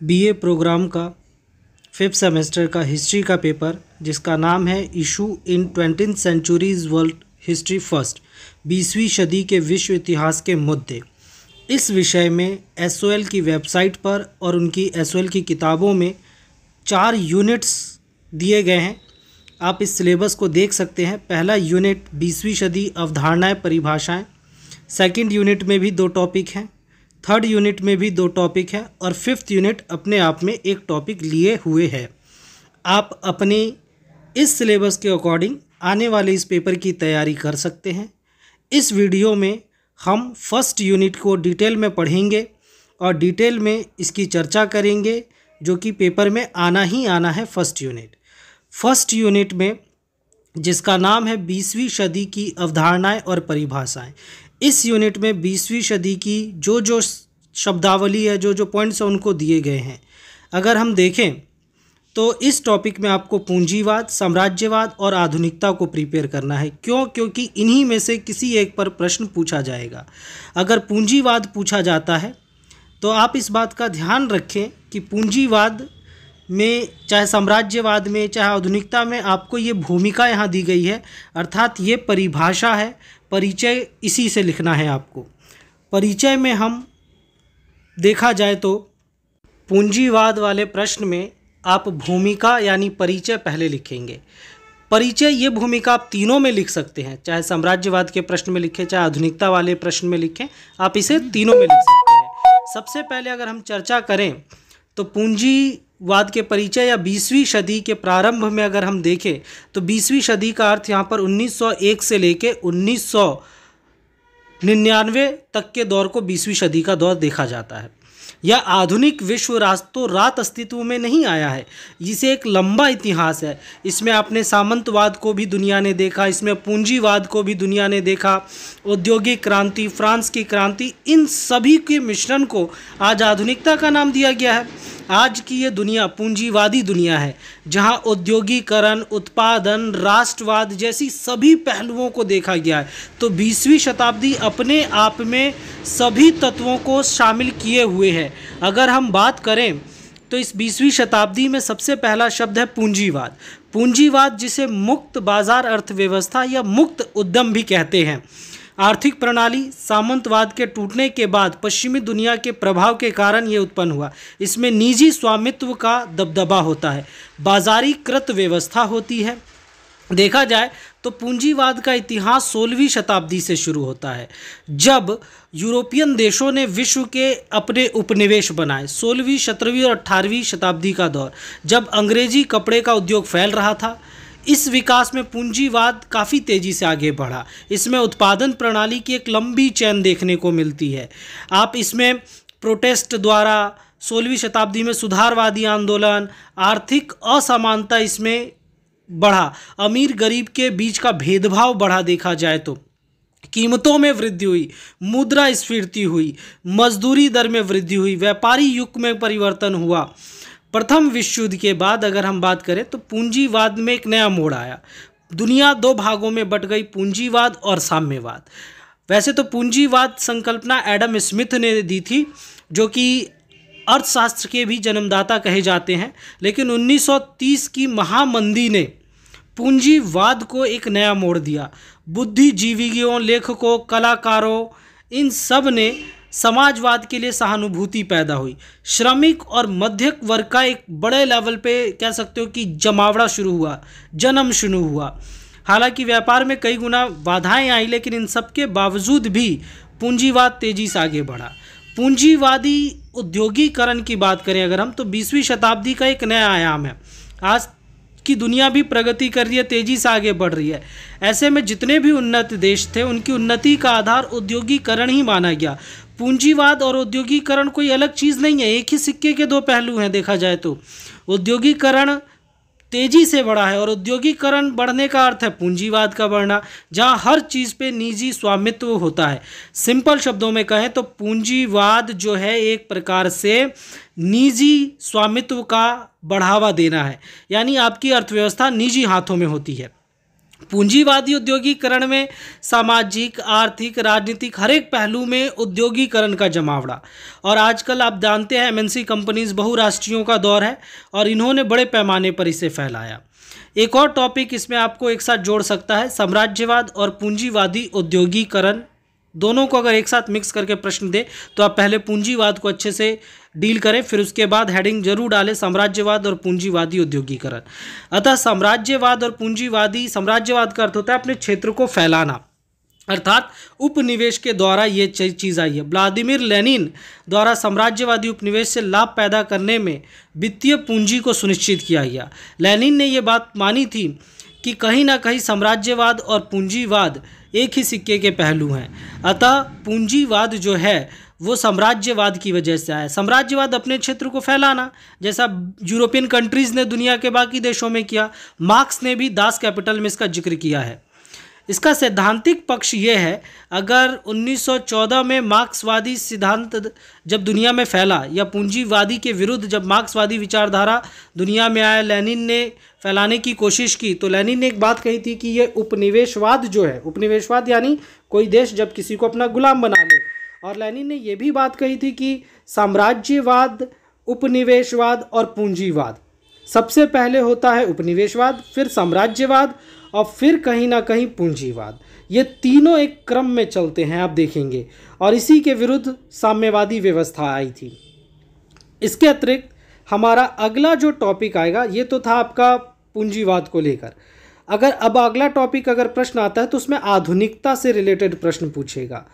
BA programme का 5th semester का history का पेपर जिसका नाम है issue in 20th centuries world history first, 20वीं सदी के विश्व इतिहास के मुद्दे। इस विषय में एसओएल की वेबसाइट पर और उनकी एसओएल की किताबों में 4 यूनिट्स दिए गए हैं। आप इस सिलेबस को देख सकते हैं। पहला यूनिट 20वीं सदी अवधारणाएं परिभाषाएं, सेकंड यूनिट में भी 2 टॉपिक हैं, थर्ड यूनिट में भी 2 टॉपिक हैं और 5th यूनिट अपने आप में एक टॉपिक लिए हुए है। आप अपने इस सिलेबस के अकॉर्डिंग आने वाले इस पेपर की तैयारी कर सकते हैं। इस वीडियो में हम फर्स्ट यूनिट को डिटेल में पढ़ेंगे और डिटेल में इसकी चर्चा करेंगे, जो कि पेपर में आना ही आना है। फर्स्ट यूनिट में जिसका नाम है 20वीं सदी की अवधारणाएं और परिभाषाएं। इस यूनिट में 20वीं सदी की जो शब्दावली है, जो पॉइंट्स हैं, उनको दिए गए हैं। अगर हम देखें तो इस टॉपिक में आपको पूंजीवाद, साम्राज्यवाद और आधुनिकता को प्रिपेयर करना है। क्योंकि इन्हीं में से किसी एक पर प्रश्न पूछा जाएगा। अगर पूंजीवाद पूछा जाता है तो आप इस बात का ध्यान रखें कि पूंजीवाद में, चाहे साम्राज्यवाद में, चाहे आधुनिकता में, आपको ये भूमिका यहाँ दी गई है, अर्थात ये परिभाषा है। परिचय इसी से लिखना है आपको। परिचय में हम देखा जाए तो पूंजीवाद वाले प्रश्न में आप भूमिका यानी परिचय पहले लिखेंगे। परिचय ये भूमिका आप तीनों में लिख सकते हैं, चाहे साम्राज्यवाद के प्रश्न में लिखें, चाहे आधुनिकता वाले प्रश्न में लिखें, आप इसे तीनों में लिख सकते हैं। सबसे पहले अगर हम चर्चा करें तो पूंजीवाद के परिचय या 20वीं सदी के प्रारंभ में अगर हम देखें तो 20वीं सदी का अर्थ यहाँ पर 1901 से लेके 1999 तक के दौर को 20वीं सदी का दौर देखा जाता है। यह आधुनिक विश्व रातों रात अस्तित्व में नहीं आया है, इसे एक लंबा इतिहास है। इसमें आपने सामंतवाद को भी दुनिया ने देखा, इसमें पूंजीवाद को भी दुनिया ने देखा, औद्योगिक क्रांति, फ्रांस की क्रांति, इन सभी के मिश्रण को आज आधुनिकता का नाम दिया गया है। आज की ये दुनिया पूंजीवादी दुनिया है, जहां औद्योगिकरण, उत्पादन, राष्ट्रवाद जैसी सभी पहलुओं को देखा गया है। तो 20वीं शताब्दी अपने आप में सभी तत्वों को शामिल किए हुए है। अगर हम बात करें तो इस 20वीं शताब्दी में सबसे पहला शब्द है पूंजीवाद। पूंजीवाद जिसे मुक्त बाजार अर्थव्यवस्था या मुक्त उद्यम भी कहते हैं। आर्थिक प्रणाली सामंतवाद के टूटने के बाद पश्चिमी दुनिया के प्रभाव के कारण ये उत्पन्न हुआ। इसमें निजी स्वामित्व का दबदबा होता है, बाजारीकृत व्यवस्था होती है। देखा जाए तो पूंजीवाद का इतिहास 16वीं शताब्दी से शुरू होता है, जब यूरोपियन देशों ने विश्व के अपने उपनिवेश बनाए। 16वीं, 17वीं और 18वीं शताब्दी का दौर, जब अंग्रेजी कपड़े का उद्योग फैल रहा था, इस विकास में पूंजीवाद काफ़ी तेज़ी से आगे बढ़ा। इसमें उत्पादन प्रणाली की एक लंबी चेन देखने को मिलती है। आप इसमें प्रोटेस्ट द्वारा 16वीं शताब्दी में सुधारवादी आंदोलन, आर्थिक असमानता इसमें बढ़ा, अमीर गरीब के बीच का भेदभाव बढ़ा। देखा जाए तो कीमतों में वृद्धि हुई, मुद्रास्फीति हुई, मजदूरी दर में वृद्धि हुई, व्यापारी युग में परिवर्तन हुआ। प्रथम विश्व युद्ध के बाद अगर हम बात करें तो पूंजीवाद में एक नया मोड़ आया। दुनिया 2 भागों में बट गई, पूंजीवाद और साम्यवाद। वैसे तो पूंजीवाद संकल्पना एडम स्मिथ ने दी थी, जो कि अर्थशास्त्र के भी जन्मदाता कहे जाते हैं, लेकिन 1930 की महामंदी ने पूंजीवाद को एक नया मोड़ दिया। बुद्धिजीवियों, लेखकों, कलाकारों, इन सब ने समाजवाद के लिए सहानुभूति पैदा हुई। श्रमिक और मध्यम वर्ग का एक बड़े लेवल पे कह सकते हो कि जमावड़ा शुरू हुआ, जन्म शुरू हुआ। हालांकि व्यापार में कई गुना बाधाएं आई, लेकिन इन सब के बावजूद भी पूंजीवाद तेजी से आगे बढ़ा। पूंजीवादी औद्योगिकरण की बात करें अगर हम, तो 20वीं शताब्दी का एक नया आयाम है। आज की दुनिया भी प्रगति कर रही है, तेजी से आगे बढ़ रही है। ऐसे में जितने भी उन्नत देश थे, उनकी उन्नति का आधार औद्योगिकरण ही माना गया। पूंजीवाद और औद्योगिकरण कोई अलग चीज़ नहीं है, एक ही सिक्के के 2 पहलू हैं। देखा जाए तो औद्योगिकरण तेजी से बढ़ा है और औद्योगिकरण बढ़ने का अर्थ है पूंजीवाद का बढ़ना, जहां हर चीज़ पे निजी स्वामित्व होता है। सिंपल शब्दों में कहें तो पूंजीवाद जो है एक प्रकार से निजी स्वामित्व का बढ़ावा देना है, यानी आपकी अर्थव्यवस्था निजी हाथों में होती है। पूंजीवादी औद्योगिकरण में सामाजिक, आर्थिक, राजनीतिक हर एक पहलू में औद्योगिकरण का जमावड़ा। और आजकल आप जानते हैं एमएनसी कंपनीज बहुराष्ट्रीयों का दौर है और इन्होंने बड़े पैमाने पर इसे फैलाया। एक और टॉपिक इसमें आपको एक साथ जोड़ सकता है, साम्राज्यवाद और पूंजीवादी औद्योगिकरण। दोनों को अगर एक साथ मिक्स करके प्रश्न दे तो आप पहले पूंजीवाद को अच्छे से डील करें, फिर उसके बाद हेडिंग जरूर डालें साम्राज्यवाद और पूंजीवादी औद्योगिकरण। अतः साम्राज्यवाद और पूंजीवादी, साम्राज्यवाद का अर्थ होता है अपने क्षेत्र को फैलाना, अर्थात उपनिवेश के द्वारा ये चीज़ आई है। व्लादिमीर लेनिन द्वारा साम्राज्यवादी उपनिवेश से लाभ पैदा करने में वित्तीय पूंजी को सुनिश्चित किया गया। लेनिन ने ये बात मानी थी कि कहीं ना कहीं साम्राज्यवाद और पूंजीवाद एक ही सिक्के के पहलू हैं। अतः पूंजीवाद जो है वो साम्राज्यवाद की वजह से आया। साम्राज्यवाद अपने क्षेत्र को फैलाना, जैसा यूरोपियन कंट्रीज़ ने दुनिया के बाकी देशों में किया। मार्क्स ने भी दास कैपिटल में इसका जिक्र किया है। इसका सैद्धांतिक पक्ष ये है, अगर 1914 में मार्क्सवादी सिद्धांत जब दुनिया में फैला या पूंजीवादी के विरुद्ध जब मार्क्सवादी विचारधारा दुनिया में आया, लेनिन ने फैलाने की कोशिश की, तो लेनिन ने एक बात कही थी कि ये उपनिवेशवाद जो है, उपनिवेशवाद यानी कोई देश जब किसी को अपना गुलाम बना ले, और लेनिन ने यह भी बात कही थी कि साम्राज्यवाद, उपनिवेशवाद और पूंजीवाद, सबसे पहले होता है उपनिवेशवाद, फिर साम्राज्यवाद और फिर कहीं ना कहीं पूंजीवाद। ये तीनों एक क्रम में चलते हैं, आप देखेंगे। और इसी के विरुद्ध साम्यवादी व्यवस्था आई थी। इसके अतिरिक्त हमारा अगला जो टॉपिक आएगा, ये तो था आपका पूंजीवाद को लेकर। अगर अब अगला टॉपिक अगर प्रश्न आता है तो उसमें आधुनिकता से रिलेटेड प्रश्न पूछेगा।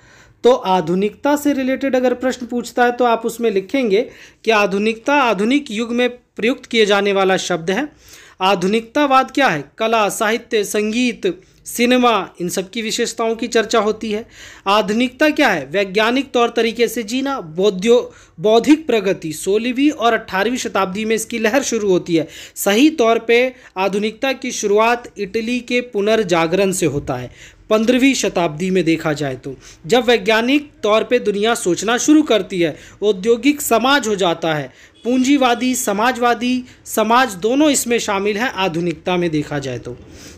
तो आधुनिकता से रिलेटेड अगर प्रश्न पूछता है तो आप उसमें लिखेंगे कि आधुनिकता आधुनिक युग में प्रयुक्त किए जाने वाला शब्द है। आधुनिकतावाद क्या है? कला, साहित्य, संगीत, सिनेमा, इन सब की विशेषताओं की चर्चा होती है। आधुनिकता क्या है? वैज्ञानिक तौर तरीके से जीना, बौद्धिक प्रगति। 16वीं और 18वीं शताब्दी में इसकी लहर शुरू होती है। सही तौर पे आधुनिकता की शुरुआत इटली के पुनर्जागरण से होता है 15वीं शताब्दी में देखा जाए तो, जब वैज्ञानिक तौर पे दुनिया सोचना शुरू करती है, औद्योगिक समाज हो जाता है। पूंजीवादी, समाजवादी समाज दोनों इसमें शामिल हैं आधुनिकता में देखा जाए तो।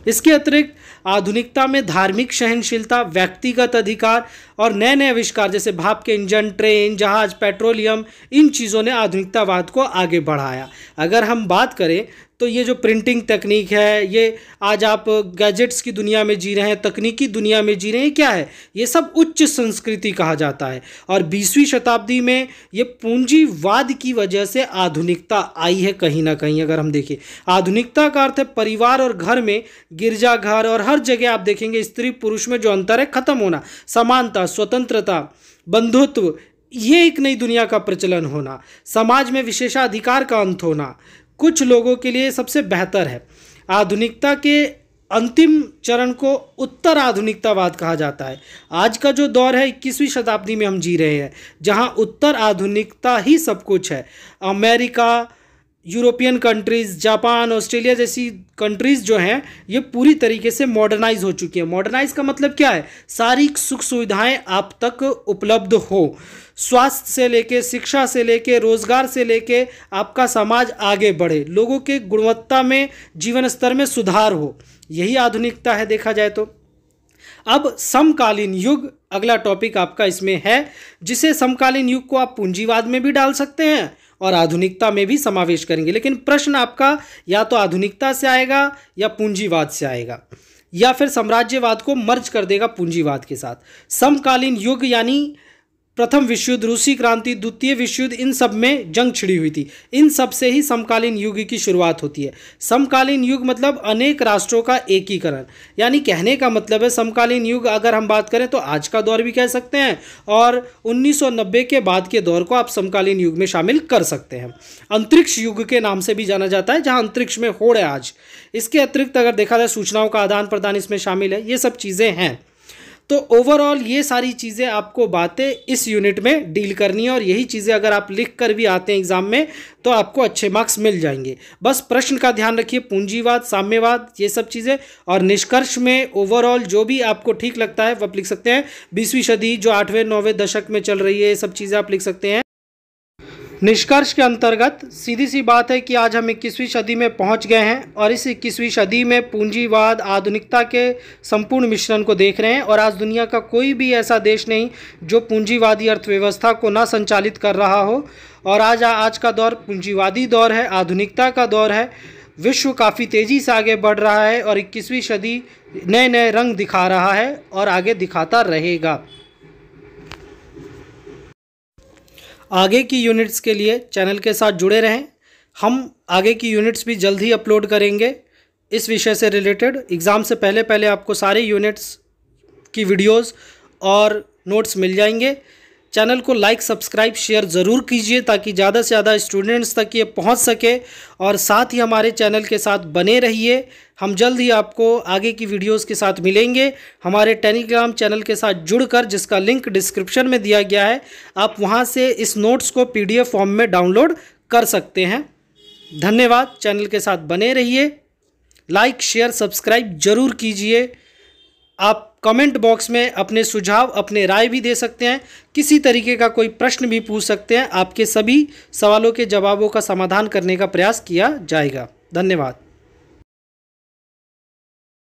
इसके अतिरिक्त आधुनिकता में धार्मिक सहनशीलता, व्यक्तिगत अधिकार और नए नए आविष्कार जैसे भाप के इंजन, ट्रेन, जहाज, पेट्रोलियम, इन चीज़ों ने आधुनिकतावाद को आगे बढ़ाया। अगर हम बात करें तो ये जो प्रिंटिंग तकनीक है, ये आज आप गैजेट्स की दुनिया में जी रहे हैं, तकनीकी दुनिया में जी रहे हैं, क्या है? ये सब उच्च संस्कृति कहा जाता है। और 20वीं शताब्दी में ये पूंजीवाद की वजह से आधुनिकता आई है कहीं ना कहीं। अगर हम देखें, आधुनिकता का अर्थ है परिवार और घर में, गिरजाघर और हर जगह आप देखेंगे स्त्री पुरुष में जो अंतर है खत्म होना, समानता, स्वतंत्रता, बंधुत्व, ये एक नई दुनिया का प्रचलन होना, समाज में विशेषाधिकार का अंत होना कुछ लोगों के लिए सबसे बेहतर है। आधुनिकता के अंतिम चरण को उत्तर आधुनिकतावाद कहा जाता है। आज का जो दौर है 21वीं शताब्दी में हम जी रहे हैं, जहां उत्तर आधुनिकता ही सब कुछ है। America, European countries, Japan, Australia जैसी कंट्रीज़ जो हैं ये पूरी तरीके से मॉडर्नाइज हो चुकी हैं। मॉडर्नाइज का मतलब क्या है? सारी सुख सुविधाएं आप तक उपलब्ध हो, स्वास्थ्य से लेके, शिक्षा से लेके, रोजगार से लेके आपका समाज आगे बढ़े, लोगों के गुणवत्ता में, जीवन स्तर में सुधार हो, यही आधुनिकता है देखा जाए तो। अब समकालीन युग अगला टॉपिक आपका इसमें है, जिसे समकालीन युग को आप पूंजीवाद में भी डाल सकते हैं और आधुनिकता में भी समावेश करेंगे। लेकिन प्रश्न आपका या तो आधुनिकता से आएगा या पूंजीवाद से आएगा, या फिर साम्राज्यवाद को मर्ज कर देगा पूंजीवाद के साथ। समकालीन युग यानी प्रथम विश्व युद्ध, रूसी क्रांति, द्वितीय विश्व युद्ध, इन सब में जंग छिड़ी हुई थी। इन सब से ही समकालीन युग की शुरुआत होती है। समकालीन युग मतलब अनेक राष्ट्रों का एकीकरण, यानी कहने का मतलब है समकालीन युग अगर हम बात करें तो आज का दौर भी कह सकते हैं, और 1990 के बाद के दौर को आप समकालीन युग में शामिल कर सकते हैं। अंतरिक्ष युग के नाम से भी जाना जाता है, जहाँ अंतरिक्ष में होड़ है आज। इसके अतिरिक्त अगर देखा जाए सूचनाओं का आदान प्रदान इसमें शामिल है। ये सब चीज़ें हैं। तो ओवरऑल ये सारी चीज़ें आपको बातें इस यूनिट में डील करनी है, और यही चीज़ें अगर आप लिख कर भी आते हैं एग्जाम में तो आपको अच्छे मार्क्स मिल जाएंगे। बस प्रश्न का ध्यान रखिए, पूंजीवाद, साम्यवाद, ये सब चीज़ें, और निष्कर्ष में ओवरऑल जो भी आपको ठीक लगता है वो आप लिख सकते हैं। 20वीं सदी जो 8वें 9वें दशक में चल रही है, ये सब चीज़ें आप लिख सकते हैं। निष्कर्ष के अंतर्गत सीधी सी बात है कि आज हम 21वीं सदी में पहुंच गए हैं और इस 21वीं सदी में पूंजीवाद आधुनिकता के संपूर्ण मिश्रण को देख रहे हैं। और आज दुनिया का कोई भी ऐसा देश नहीं जो पूंजीवादी अर्थव्यवस्था को ना संचालित कर रहा हो। और आज का दौर पूंजीवादी दौर है, आधुनिकता का दौर है। विश्व काफ़ी तेज़ी से आगे बढ़ रहा है और 21वीं सदी नए नए रंग दिखा रहा है और आगे दिखाता रहेगा। आगे की यूनिट्स के लिए चैनल के साथ जुड़े रहें। हम आगे की यूनिट्स भी जल्द ही अपलोड करेंगे इस विषय से रिलेटेड। एग्ज़ाम से पहले आपको सारे यूनिट्स की वीडियोस और नोट्स मिल जाएंगे। चैनल को लाइक, सब्सक्राइब, शेयर ज़रूर कीजिए ताकि ज़्यादा से ज़्यादा स्टूडेंट्स तक ये पहुंच सके। और साथ ही हमारे चैनल के साथ बने रहिए। हम जल्द ही आपको आगे की वीडियोस के साथ मिलेंगे। हमारे टेलीग्राम चैनल के साथ जुड़कर, जिसका लिंक डिस्क्रिप्शन में दिया गया है, आप वहां से इस नोट्स को PDF फॉर्म में डाउनलोड कर सकते हैं। धन्यवाद। चैनल के साथ बने रहिए। लाइक, शेयर, सब्सक्राइब ज़रूर कीजिए। आप कमेंट बॉक्स में अपने सुझाव, अपने राय भी दे सकते हैं। किसी तरीके का कोई प्रश्न भी पूछ सकते हैं। आपके सभी सवालों के जवाबों का समाधान करने का प्रयास किया जाएगा। धन्यवाद।